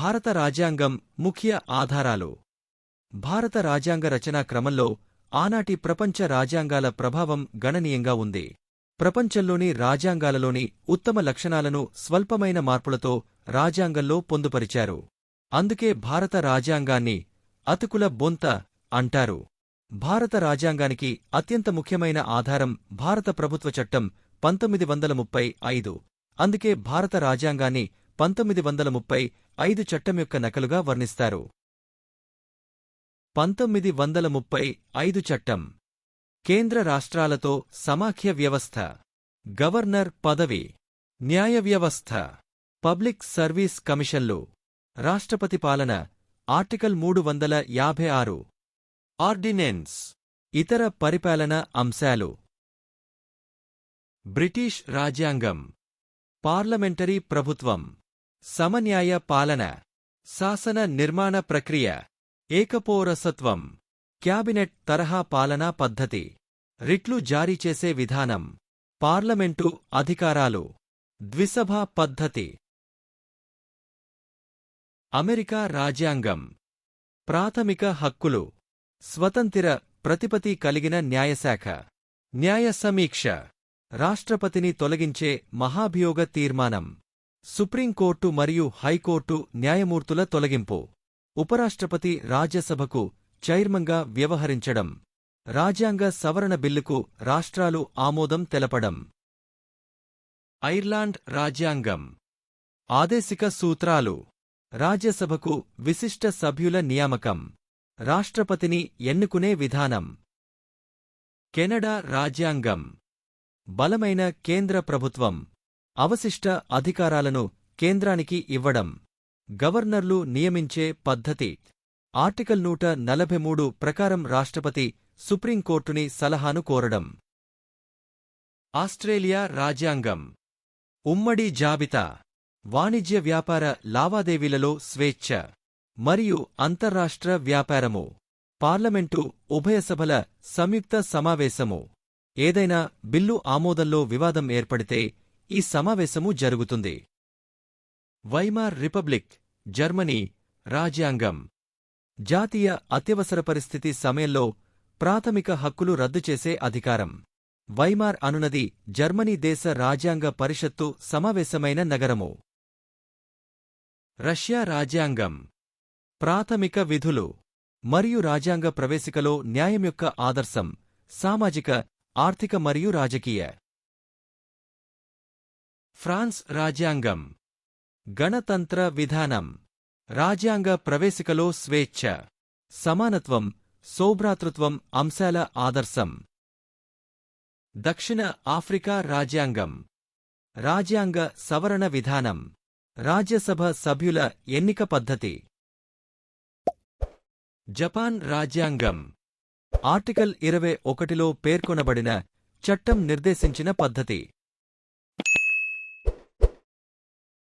భారత రాజ్యాంగం ముఖ్య ఆధారాలు. భారత రాజ్యాంగ రచనా క్రమంలో ఆనాటి ప్రపంచ రాజ్యాంగాల ప్రభావం గణనీయంగా ఉంది. ప్రపంచంలోని రాజ్యాంగాలలోని ఉత్తమ లక్షణాలను స్వల్పమైన మార్పులతో రాజ్యాంగంలో పొందుపరిచారు. అందుకే భారత రాజ్యాంగాన్ని అతుకుల బొంత అంటారు. భారత రాజ్యాంగానికి అత్యంత ముఖ్యమైన ఆధారం భారత ప్రభుత్వ చట్టం 1935. అందుకే భారత రాజ్యాంగాన్ని 1935 చట్టం యొక్క నకలుగా వర్ణిస్తారు. 1935 చట్టం కేంద్ర రాష్ట్రాలతో సమాఖ్య వ్యవస్థ, గవర్నర్ పదవి, న్యాయ వ్యవస్థ, పబ్లిక్ సర్వీస్ కమిషన్లు, రాష్ట్రపతి పాలన, ఆర్టికల్ 356, ఆర్డినెన్స్, ఇతర పరిపాలన అంశాలు. బ్రిటిష్ రాజ్యాంగం పార్లమెంటరీ ప్రభుత్వం, సమన్యాయ పాలన, శాసన నిర్మాణ ప్రక్రియ, ఏకపౌరసత్వం, క్యాబినెట్ తరహా పాలనా పద్ధతి, రిట్లు జారీ చేసే విధానం, పార్లమెంటు అధికారాలు, ద్విసభా పద్ధతి. అమెరికా రాజ్యాంగం ప్రాథమిక హక్కులు, స్వతంత్ర ప్రతిపత్తి కలిగిన న్యాయశాఖ, న్యాయ సమీక్ష, రాష్ట్రపతిని తొలగించే మహాభియోగ తీర్మానం, సుప్రీంకోర్టు మరియు హైకోర్టు న్యాయమూర్తుల తొలగింపు, ఉపరాష్ట్రపతి రాజ్యసభకు చైర్మన్గా వ్యవహరించడం, రాజ్యాంగ సవరణ బిల్లుకు రాష్ట్రాలు ఆమోదం తెలపడం. ఐర్లాండ్ రాజ్యాంగం ఆదేశిక సూత్రాలు, రాజ్యసభకు విశిష్ట సభ్యుల నియామకం, రాష్ట్రపతిని ఎన్నుకునే విధానం. కెనడా రాజ్యాంగం బలమైన కేంద్ర ప్రభుత్వం, అవశిష్ట అధికారాలను కేంద్రానికి ఇవ్వడం, గవర్నర్లు నియమించే పద్ధతి. ఆర్టికల్ 143 ప్రకారం రాష్ట్రపతి సుప్రీంకోర్టుని సలహాను కోరడం. ఆస్ట్రేలియా రాజ్యాంగం ఉమ్మడి జాబితా, వాణిజ్య వ్యాపార లావాదేవీలలో స్వేచ్ఛ మరియు అంతర్రాష్ట్ర వ్యాపారము, పార్లమెంటు ఉభయ సభల సంయుక్త సమావేశము. ఏదైనా బిల్లు ఆమోదంలో వివాదం ఏర్పడితే ఈ సమావేశము జరుగుతుంది. వైమార్ రిపబ్లిక్ జర్మనీ రాజ్యాంగం జాతీయ అత్యవసర పరిస్థితి సమయంలో ప్రాథమిక హక్కులు రద్దు చేసే అధికారం. వైమార్ అనునది జర్మనీ దేశ రాజ్యాంగ పరిషత్తు సమావేశమైన నగరము. రష్యా రాజ్యాంగం ప్రాథమిక విధులు మరియు రాజ్యాంగ ప్రవేశికలో న్యాయం యొక్క ఆదర్శం, సామాజిక, ఆర్థిక మరియు రాజకీయ. ఫ్రాన్స్ రాజ్యాంగం గణతంత్ర విధానం, రాజ్యాంగ ప్రవేశికలో స్వేచ్ఛ, సమానత్వం, సౌభ్రాతృత్వం అంశాల ఆదర్శం. దక్షిణ ఆఫ్రికా రాజ్యాంగం రాజ్యాంగ సవరణ విధానం, రాజ్యసభ సభ్యుల ఎన్నిక పద్ధతి. జపాన్ రాజ్యాంగం ఆర్టికల్ 21లో పేర్కొనబడిన చట్టం నిర్దేశించిన పద్ధతి.